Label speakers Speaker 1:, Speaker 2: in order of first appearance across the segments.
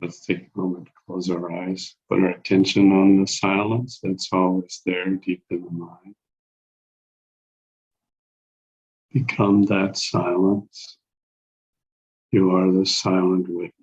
Speaker 1: Let's take a moment to close our eyes, put our attention on the silence that's always there deep in the mind. Become that silence. You are the silent witness.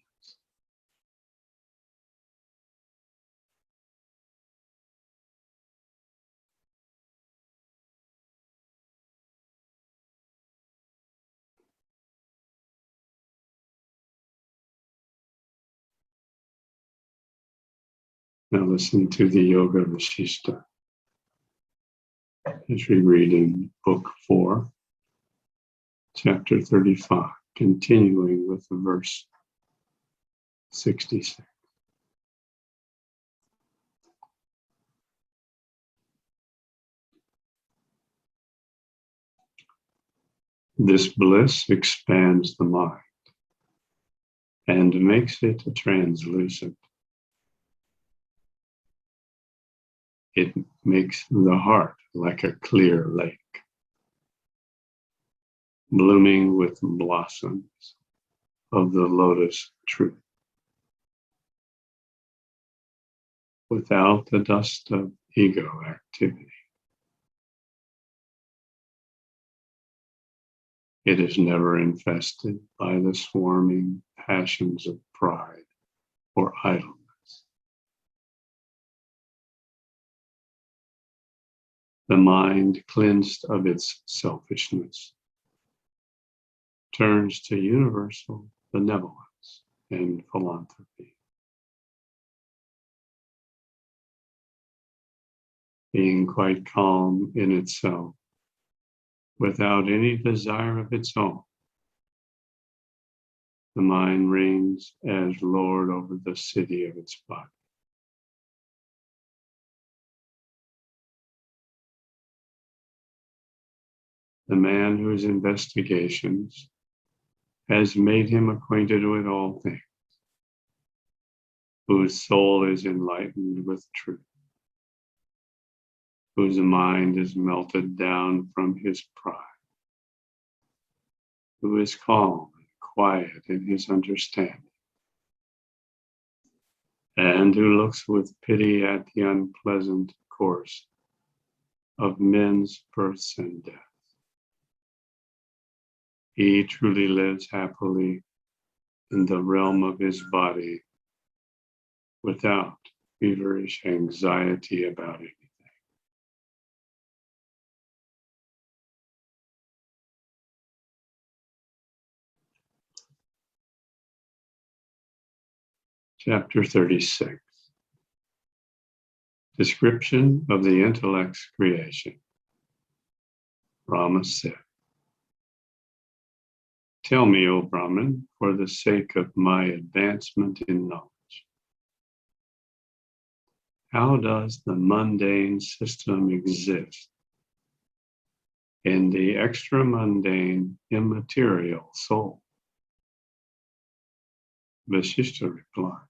Speaker 1: Now listen to the Yoga Vashishta as we read in Book 4, Chapter 35, continuing with the verse 66. This bliss expands the mind and makes it translucent. It makes the heart like a clear lake, blooming with blossoms of the lotus truth, without the dust of ego activity. It is never infested by the swarming passions of pride or idleness. The mind, cleansed of its selfishness, turns to universal benevolence and philanthropy. Being quite calm in itself, without any desire of its own, the mind reigns as Lord over the city of its body. The man whose investigations has made him acquainted with all things, whose soul is enlightened with truth, whose mind is melted down from his pride, who is calm and quiet in his understanding, and who looks with pity at the unpleasant course of men's births and deaths. He truly lives happily in the realm of his body without feverish anxiety about anything. Chapter 36. Description of the intellect's creation. Rama said, "Tell me, O Brahman, for the sake of my advancement in knowledge, how does the mundane system exist in the extra-mundane, immaterial soul?" Vashishta replied,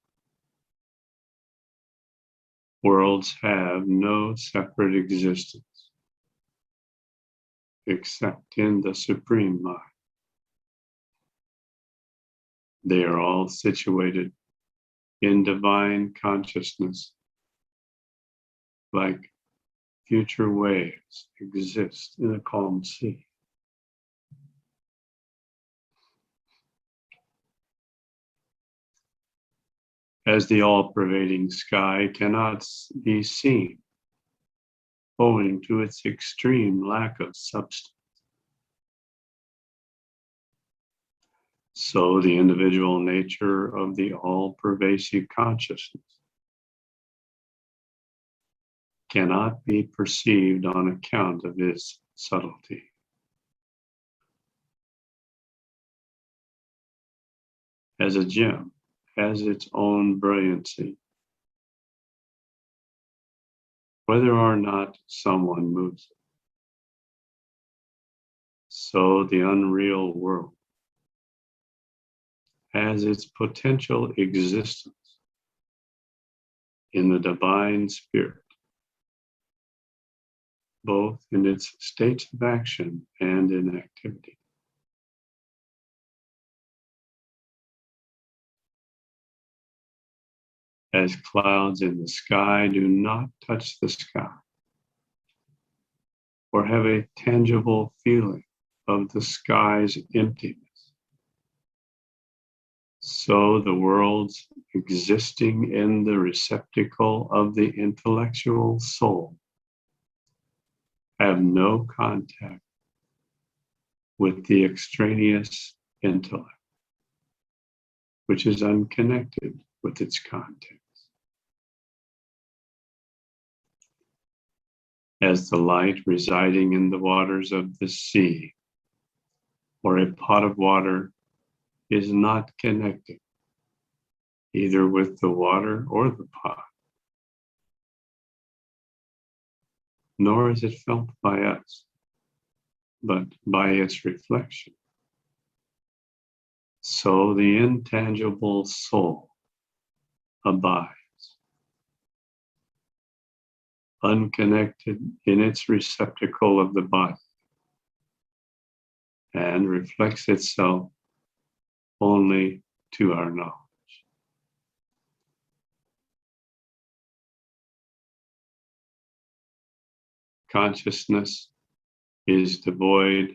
Speaker 1: "Worlds have no separate existence except in the Supreme Mind. They are all situated in divine consciousness, like future waves exist in a calm sea. As the all-pervading sky cannot be seen, owing to its extreme lack of substance, so the individual nature of the all-pervasive consciousness cannot be perceived on account of its subtlety. As a gem has its own brilliancy, whether or not someone moves it, so the unreal world has its potential existence in the divine spirit, both in its states of action and in activity. as clouds in the sky do not touch the sky or have a tangible feeling of the sky's emptiness. So the worlds existing in the receptacle of the intellectual soul have no contact with the extraneous intellect, which is unconnected with its context. As the light residing in the waters of the sea or a pot of water is not connected either with the water or the pot, nor is it felt by us, but by its reflection. So the intangible soul abides, unconnected in its receptacle of the body, and reflects itself only to our knowledge. Consciousness is devoid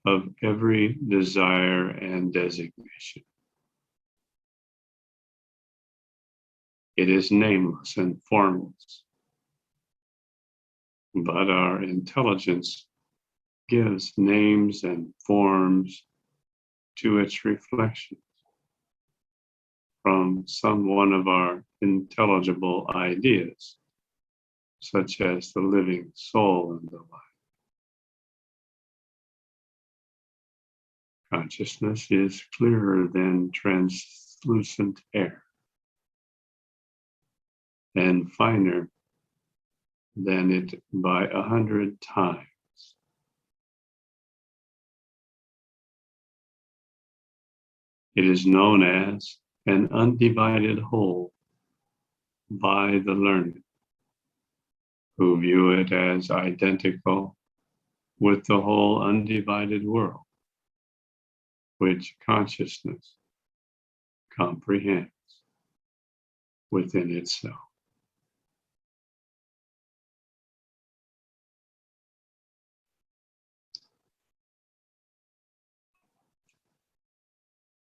Speaker 1: of every desire and designation. It is nameless and formless, but our intelligence gives names and forms to its reflections from some one of our intelligible ideas, such as the living soul and the life. Consciousness is clearer than translucent air and finer than it by 100 times. It is known as an undivided whole by the learned, who view it as identical with the whole undivided world, which consciousness comprehends within itself.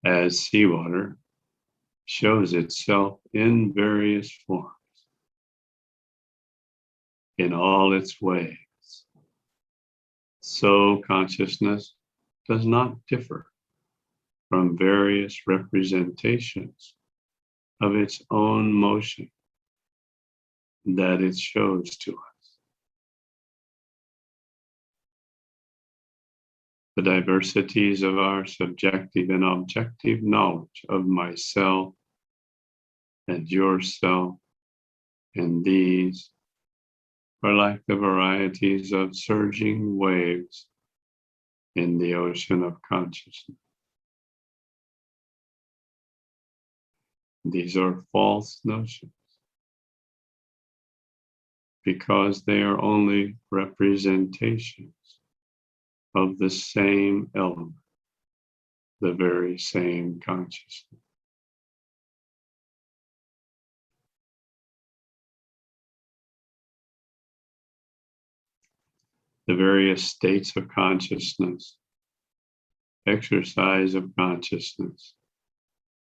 Speaker 1: As seawater shows itself in various forms, in all its ways, so consciousness does not differ from various representations of its own motion that it shows to us. The diversities of our subjective and objective knowledge of myself and yourself and these are like the varieties of surging waves in the ocean of consciousness. These are false notions because they are only representations of the same element, the very same consciousness. The various states of consciousness, exercise of consciousness,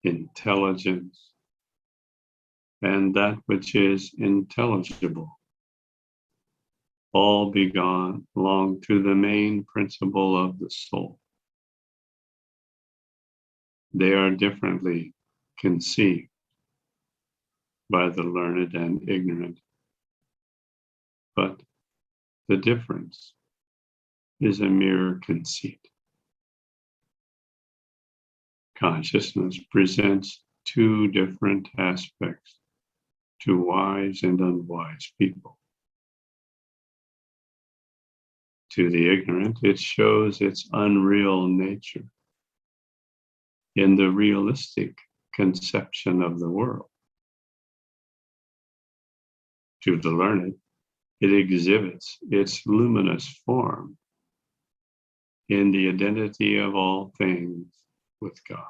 Speaker 1: intelligence, and that which is intelligible, all belong to the main principle of the soul. They are differently conceived by the learned and ignorant, but the difference is a mere conceit. Consciousness presents two different aspects to wise and unwise people. To the ignorant, it shows its unreal nature in the realistic conception of the world. To the learned, it exhibits its luminous form in the identity of all things with God.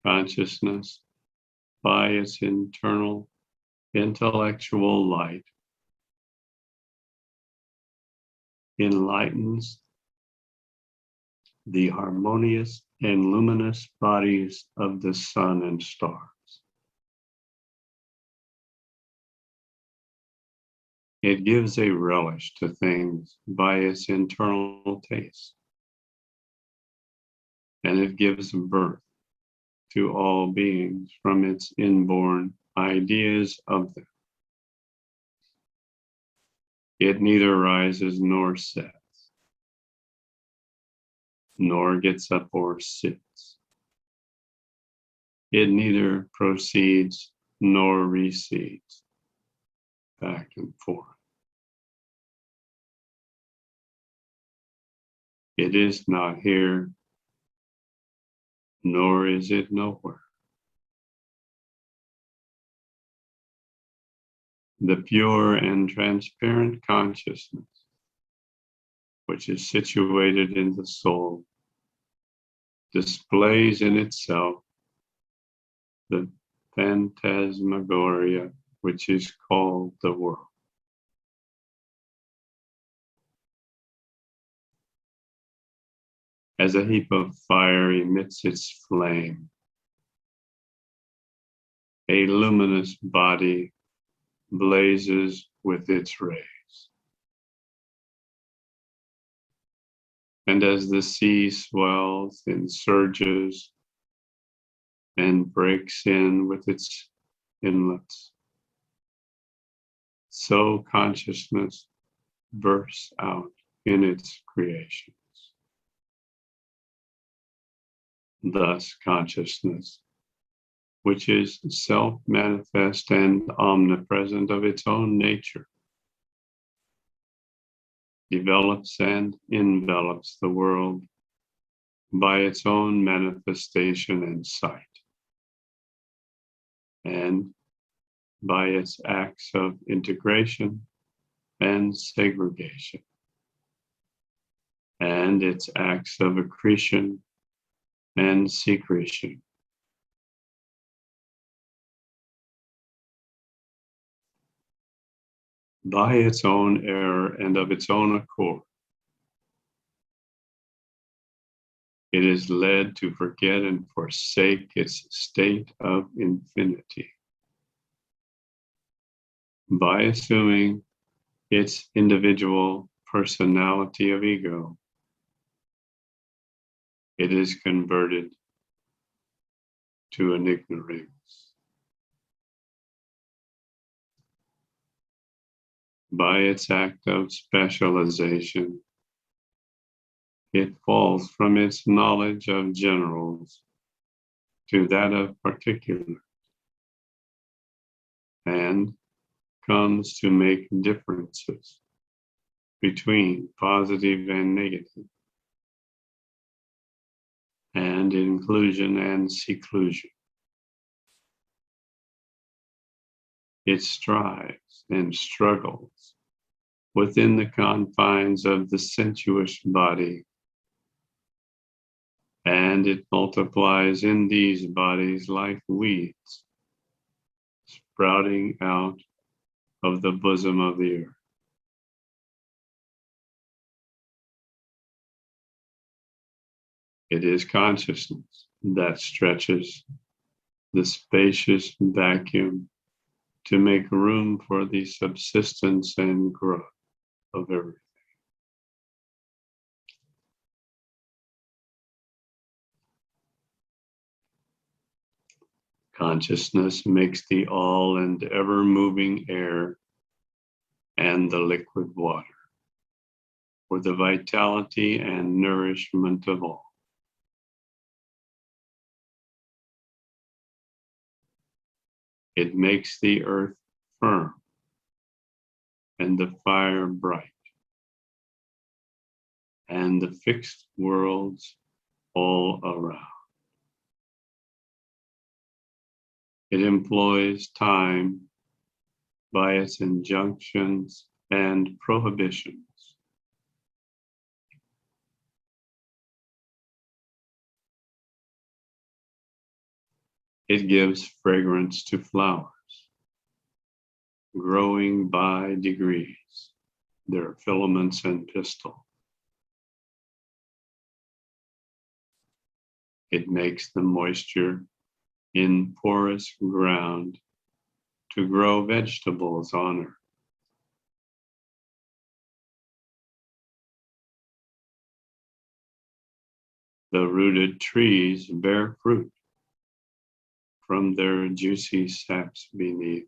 Speaker 1: consciousness, by its internal intellectual light, enlightens the harmonious and luminous bodies of the sun and stars. It gives a relish to things by its internal taste, and it gives birth to all beings from its inborn ideas of them. It neither rises nor sets, nor gets up or sits. It neither proceeds nor recedes, back and forth. It is not here, nor is it nowhere. The pure and transparent consciousness, which is situated in the soul, displays in itself the phantasmagoria, which is called the world. As a heap of fire emits its flame, a luminous body blazes with its rays. And as the sea swells and surges and breaks in with its inlets, so consciousness bursts out in its creations. Thus, consciousness, which is self-manifest and omnipresent of its own nature, develops and envelops the world by its own manifestation and sight, and by its acts of integration and segregation, and its acts of accretion and secretion. By its own error and of its own accord, it is led to forget and forsake its state of infinity. By assuming its individual personality of ego, it is converted to an ignoramus. By its act of specialization, it falls from its knowledge of generals to that of particulars, and comes to make differences between positive and negative, and inclusion and seclusion. It strives and struggles within the confines of the sensuous body, and it multiplies in these bodies like weeds sprouting out of the bosom of the earth. It is consciousness that stretches the spacious vacuum to make room for the subsistence and growth of everything. Consciousness makes the all and ever moving air and the liquid water for the vitality and nourishment of all. It makes the earth firm and the fire bright, and the fixed worlds all around. It employs time by its injunctions and prohibitions. It gives fragrance to flowers, growing by degrees, their filaments and pistil. It makes the moisture in porous ground to grow vegetables on earth. The rooted trees bear fruit from their juicy saps beneath,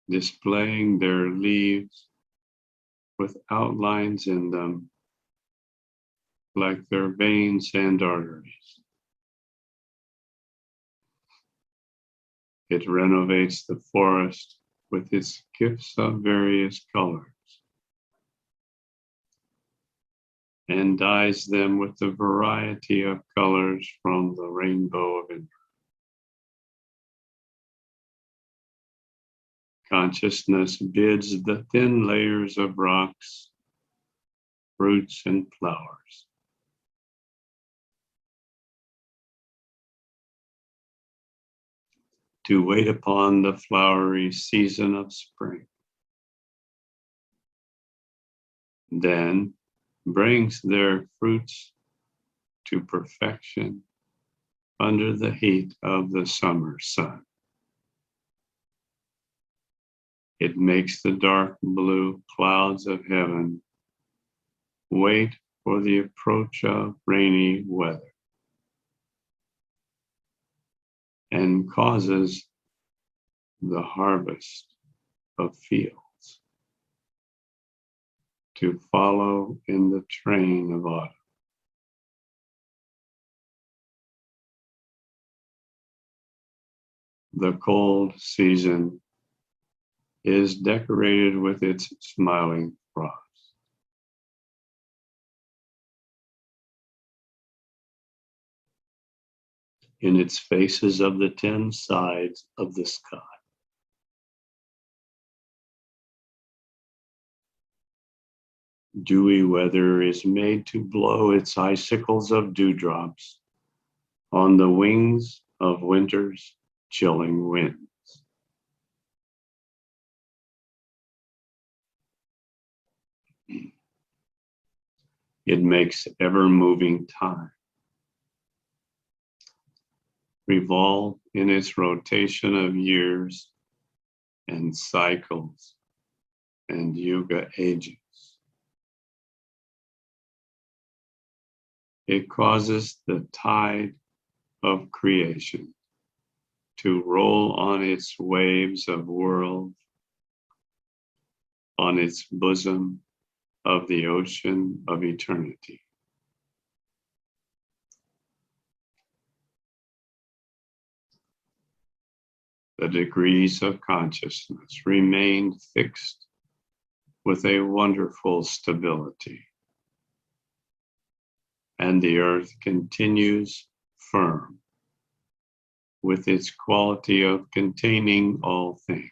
Speaker 1: displaying their leaves with outlines in them like their veins and arteries. It renovates the forest with its gifts of various colors and dyes them with the variety of colors from the rainbow of Indra. Consciousness bids the thin layers of rocks, fruits, and flowers to wait upon the flowery season of spring. Then brings their fruits to perfection under the heat of the summer sun. It makes the dark blue clouds of heaven wait for the approach of rainy weather and causes the harvest of fields to follow in the train of autumn. The cold season is decorated with its smiling frost. In its faces of the 10 sides of the sky. Dewy weather is made to blow its icicles of dewdrops on the wings of winter's chilling winds. It makes ever-moving time revolve in its rotation of years and cycles and yuga ages. It causes the tide of creation to roll on its waves of worlds, on its bosom of the ocean of eternity. The degrees of consciousness remain fixed with a wonderful stability, and the earth continues firm with its quality of containing all things.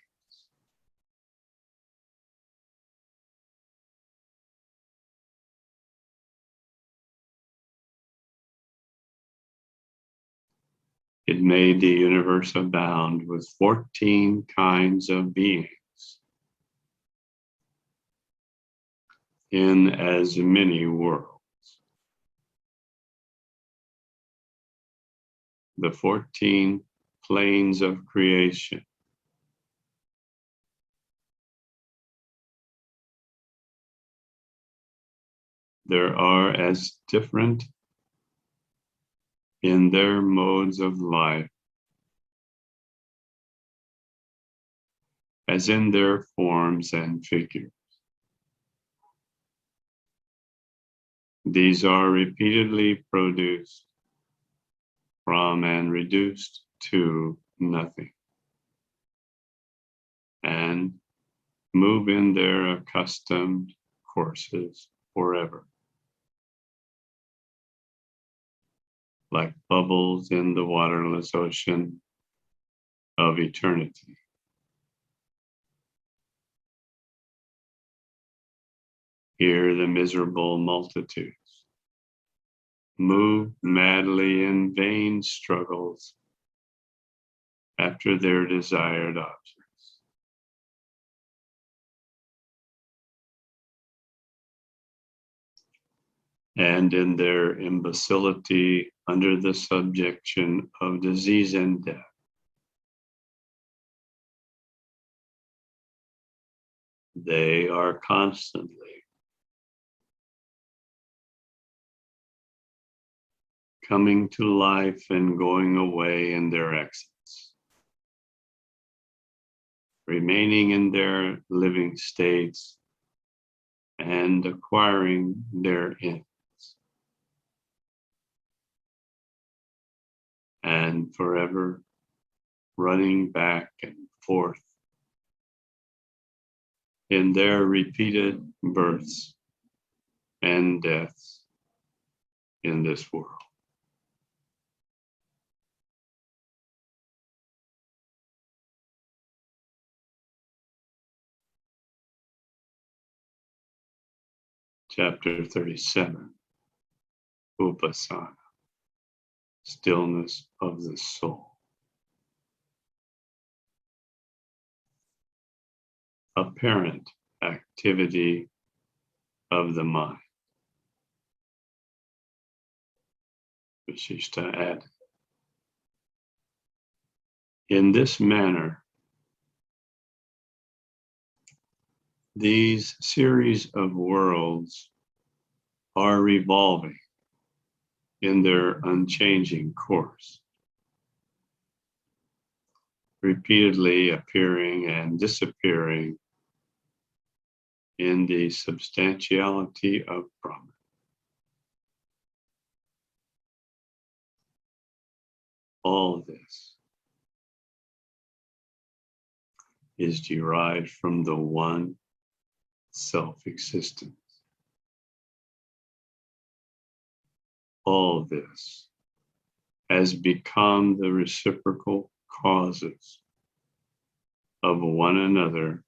Speaker 1: It made the universe abound with 14 kinds of beings in as many worlds. The 14 planes of creation. There are as different in their modes of life as in their forms and figures. These are repeatedly produced from and reduced to nothing, and move in their accustomed courses forever, like bubbles in the waterless ocean of eternity. Here the miserable multitudes move madly in vain struggles after their desired objects. And in their imbecility under the subjection of disease and death, they are constantly coming to life and going away in their exits, remaining in their living states and acquiring their ends, and forever running back and forth in their repeated births and deaths in this world. Chapter 37, Upasana, Stillness of the Soul. Apparent activity of the mind. Vishishta added. In this manner, these series of worlds are revolving in their unchanging course, repeatedly appearing and disappearing in the substantiality of Brahman. All this is derived from the one self-existence. All this has become the reciprocal causes of one another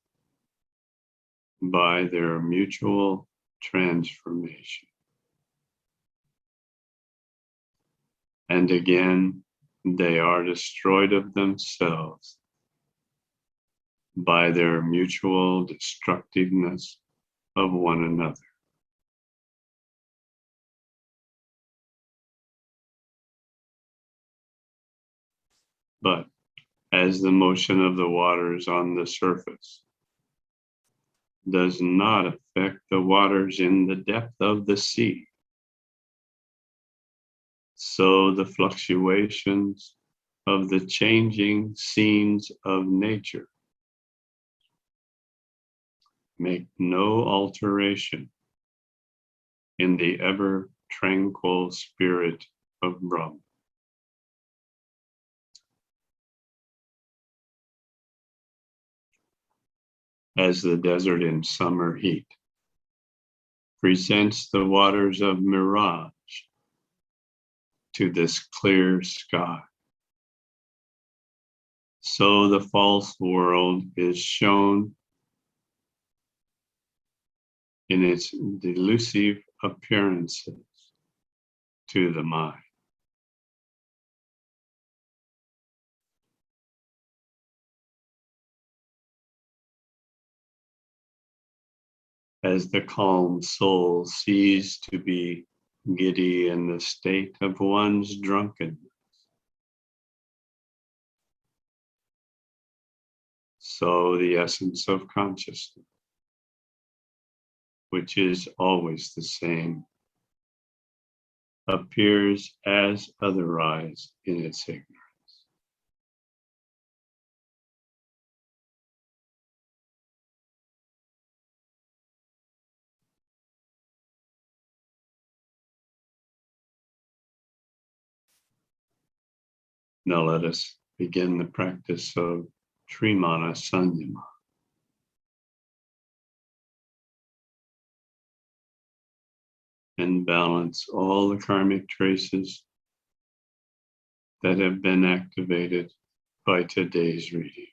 Speaker 1: by their mutual transformation. And again, they are destroyed of themselves by their mutual destructiveness of one another. But as the motion of the waters on the surface does not affect the waters in the depth of the sea, so the fluctuations of the changing scenes of nature make no alteration in the ever tranquil spirit of Brahma. As the desert in summer heat presents the waters of mirage to this clear sky, so the false world is shown in its delusive appearances to the mind. As the calm soul sees to be giddy in the state of one's drunkenness, so the essence of consciousness, which is always the same, appears as otherwise in its ignorance. Now let us begin the practice of Trimana Sanyama. And balance all the karmic traces that have been activated by today's reading.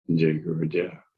Speaker 1: Jai Gurudev.